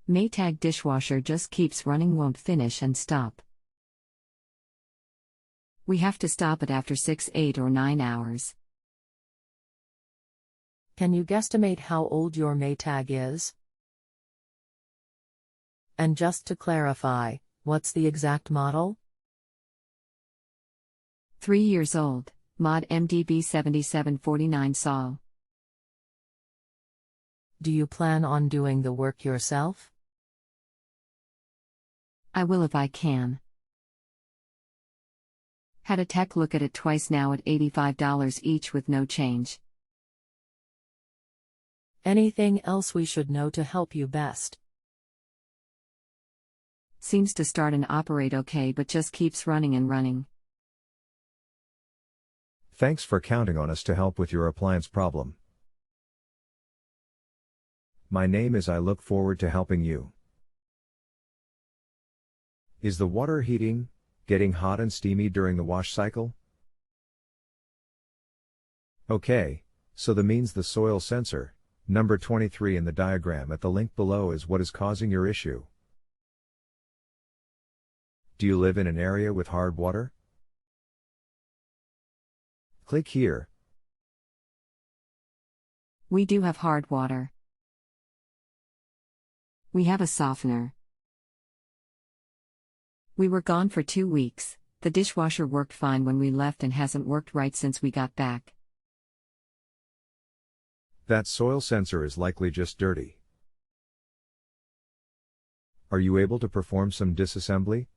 Maytag dishwasher just keeps running, won't finish and stop. We have to stop it after 6, 8 or 9 hours. Can you guesstimate how old your Maytag is? And just to clarify, what's the exact model? 3 years old, mod MDB 7749 Sol. Do you plan on doing the work yourself? I will if I can. Had a tech look at it twice now at $85 each with no change. Anything else we should know to help you best? Seems to start and operate okay but just keeps running and running. Thanks for counting on us to help with your appliance problem. My name is I look forward to helping you. Is the water heating, getting hot and steamy during the wash cycle? Okay, so that means the soil sensor, number 23 in the diagram at the link below, is what is causing your issue. Do you live in an area with hard water? Click here. We do have hard water. We have a softener. We were gone for 2 weeks. The dishwasher worked fine when we left and hasn't worked right since we got back. That soil sensor is likely just dirty. Are you able to perform some disassembly?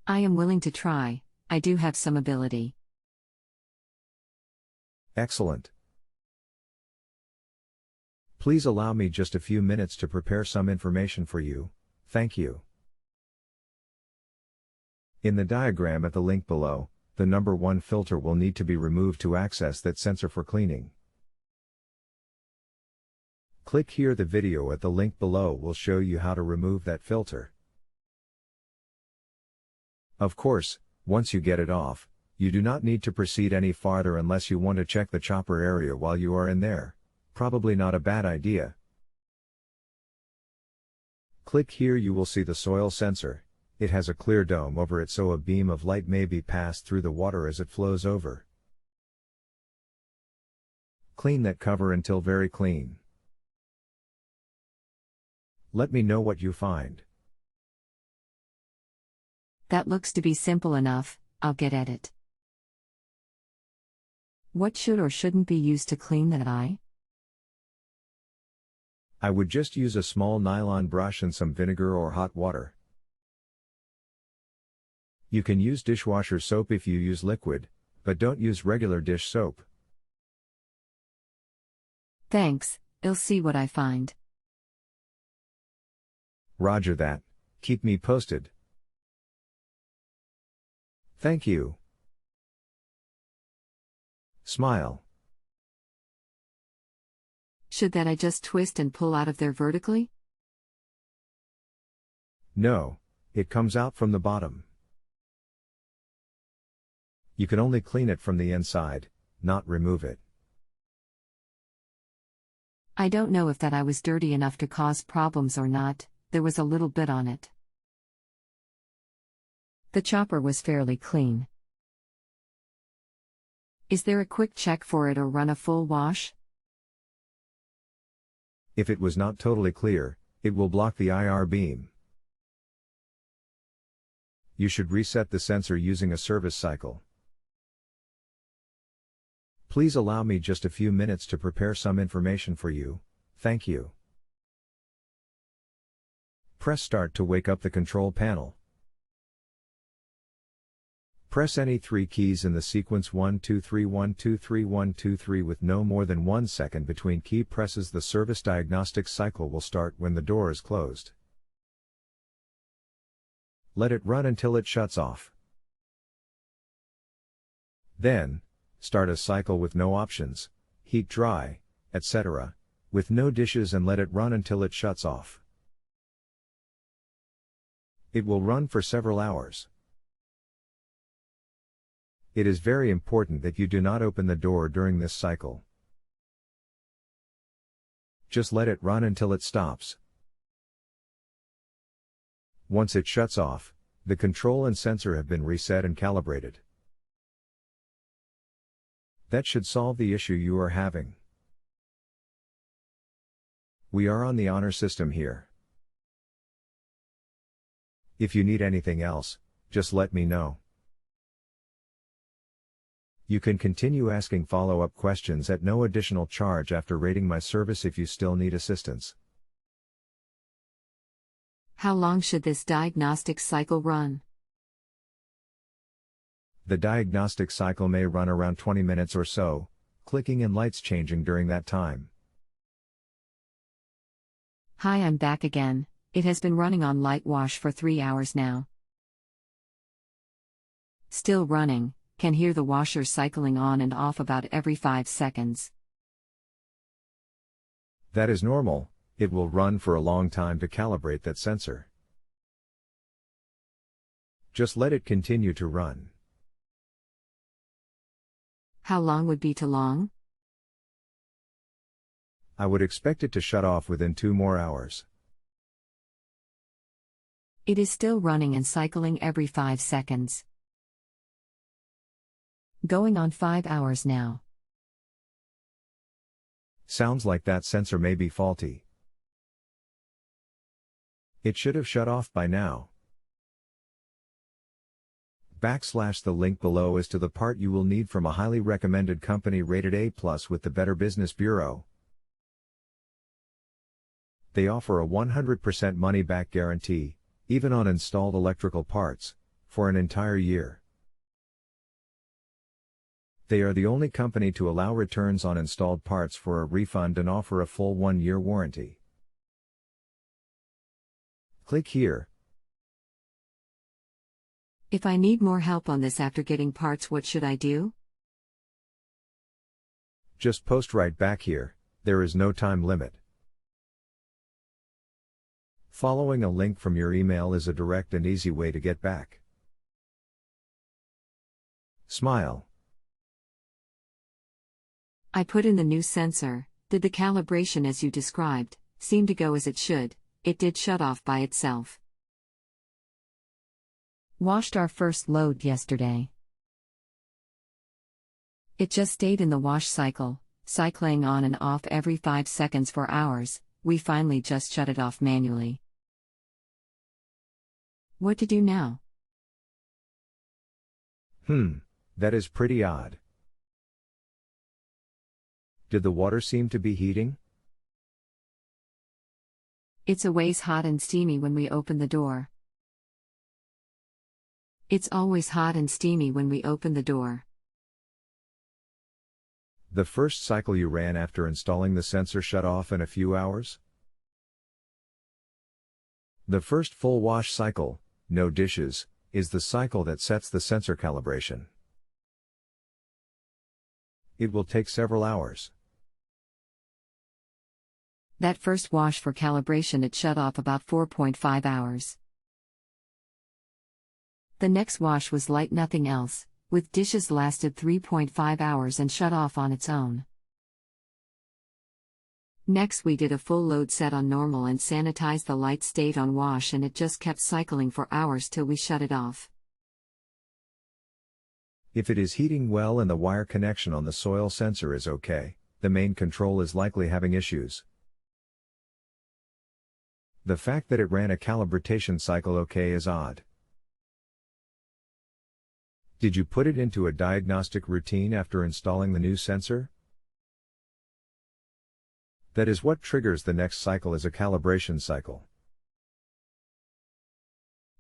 I am willing to try. I do have some ability. Excellent. Please allow me just a few minutes to prepare some information for you. Thank you. In the diagram at the link below, the number 1 filter will need to be removed to access that sensor for cleaning. Click here. The video at the link below will show you how to remove that filter. Of course, once you get it off, you do not need to proceed any farther unless you want to check the chopper area while you are in there. Probably not a bad idea. Click here. You will see the soil sensor. It has a clear dome over it so a beam of light may be passed through the water as it flows over. Clean that cover until very clean. Let me know what you find. That looks to be simple enough. I'll get at it. What should or shouldn't be used to clean that eye? I would just use a small nylon brush and some vinegar or hot water. You can use dishwasher soap if you use liquid, but don't use regular dish soap. Thanks, I'll see what I find. Roger that. Keep me posted. Thank you. Smile. Should that I just twist and pull out of there vertically? No, it comes out from the bottom. You can only clean it from the inside, not remove it. I don't know if that eye was dirty enough to cause problems or not. There was a little bit on it. The chopper was fairly clean. Is there a quick check for it or run a full wash? If it was not totally clear, it will block the IR beam. You should reset the sensor using a service cycle. Please allow me just a few minutes to prepare some information for you. Thank you. Press Start to wake up the control panel. Press any 3 keys in the sequence 1 2 3 1 2 3 1 2 3 with no more than 1 second between key presses. The service diagnostic cycle will start when the door is closed. Let it run until it shuts off. Then, start a cycle with no options, heat dry, etc., with no dishes and let it run until it shuts off. It will run for several hours. It is very important that you do not open the door during this cycle. Just let it run until it stops. Once it shuts off, the control and sensor have been reset and calibrated. That should solve the issue you are having. We are on the honor system here. If you need anything else, just let me know. You can continue asking follow-up questions at no additional charge after rating my service if you still need assistance. How long should this diagnostic cycle run? The diagnostic cycle may run around 20 minutes or so, clicking and lights changing during that time. Hi, I'm back again. It has been running on light wash for 3 hours now. Still running, can hear the washer cycling on and off about every 5 seconds. That is normal, it will run for a long time to calibrate that sensor. Just let it continue to run. How long would be too long? I would expect it to shut off within 2 more hours. It is still running and cycling every 5 seconds. Going on 5 hours now. Sounds like that sensor may be faulty. It should have shut off by now. The link below is to the part you will need from a highly recommended company rated A+ with the Better Business Bureau. They offer a 100% money-back guarantee, even on installed electrical parts, for an entire year. They are the only company to allow returns on installed parts for a refund and offer a full 1-year warranty. Click here. If I need more help on this after getting parts, what should I do? Just post right back here, there is no time limit. Following a link from your email is a direct and easy way to get back. Smile. I put in the new sensor. Did the calibration as you described seem to go as it should? It did shut off by itself. Washed our first load yesterday. It just stayed in the wash cycle, cycling on and off every 5 seconds for hours. We finally just shut it off manually. What to do now? That is pretty odd. Did the water seem to be heating? It's always hot and steamy when we open the door. It's always hot and steamy when we open the door. The first cycle you ran after installing the sensor shut off in a few hours? The first full wash cycle, no dishes, is the cycle that sets the sensor calibration. It will take several hours. That first wash for calibration it shut off about 4.5 hours. The next wash was light, nothing else, with dishes lasted 3.5 hours and shut off on its own. Next we did a full load set on normal and sanitized, the light stayed on wash and it just kept cycling for hours till we shut it off. If it is heating well and the wire connection on the soil sensor is okay, the main control is likely having issues. The fact that it ran a calibration cycle okay is odd. Did you put it into a diagnostic routine after installing the new sensor? That is what triggers the next cycle as a calibration cycle.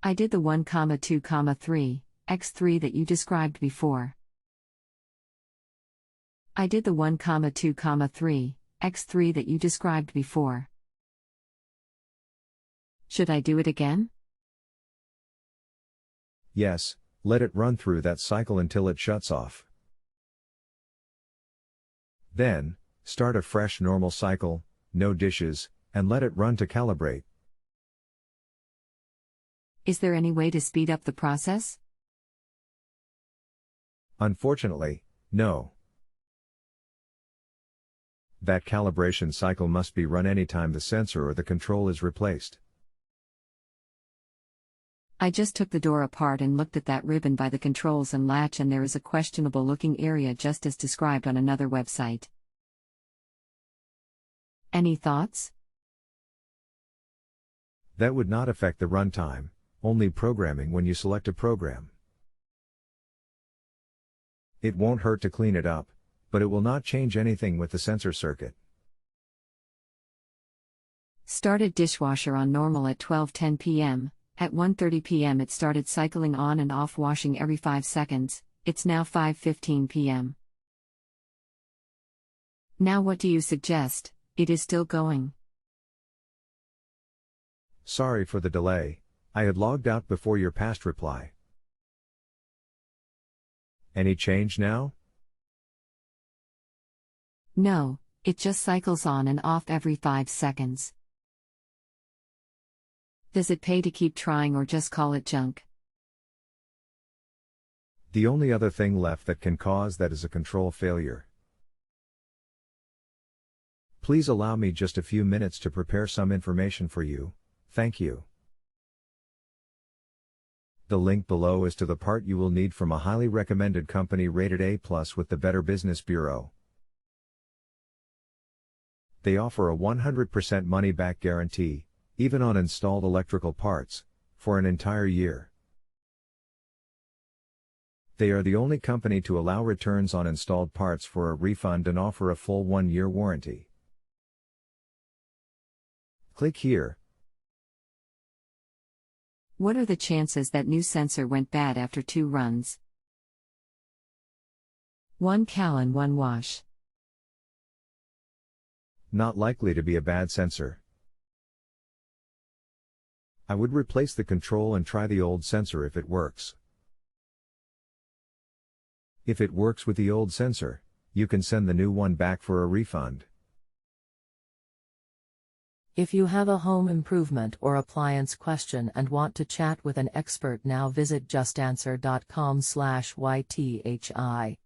I did the 1, 2, 3, x3 that you described before. I did the 1, 2, 3, x3 that you described before. Should I do it again? Yes, let it run through that cycle until it shuts off. Then, start a fresh normal cycle, no dishes, and let it run to calibrate. Is there any way to speed up the process? Unfortunately, no. That calibration cycle must be run anytime the sensor or the control is replaced. I just took the door apart and looked at that ribbon by the controls and latch, and there is a questionable looking area just as described on another website. Any thoughts? That would not affect the runtime, only programming when you select a program. It won't hurt to clean it up, but it will not change anything with the sensor circuit. Started dishwasher on normal at 12:10 p.m. At 1:30 p.m. it started cycling on and off washing every 5 seconds. It's now 5:15 p.m. Now what do you suggest? It is still going. Sorry for the delay, I had logged out before your past reply. Any change now? No, it just cycles on and off every 5 seconds. Does it pay to keep trying or just call it junk? The only other thing left that can cause that is a control failure. Please allow me just a few minutes to prepare some information for you, thank you. The link below is to the part you will need from a highly recommended company rated A+ with the Better Business Bureau. They offer a 100% money-back guarantee, even on installed electrical parts, for an entire year. They are the only company to allow returns on installed parts for a refund and offer a full 1-year warranty. Click here. What are the chances that new sensor went bad after 2 runs? 1 cal and 1 wash. Not likely to be a bad sensor. I would replace the control and try the old sensor if it works. If it works with the old sensor, you can send the new one back for a refund. If you have a home improvement or appliance question and want to chat with an expert now, visit justanswer.com/ythi.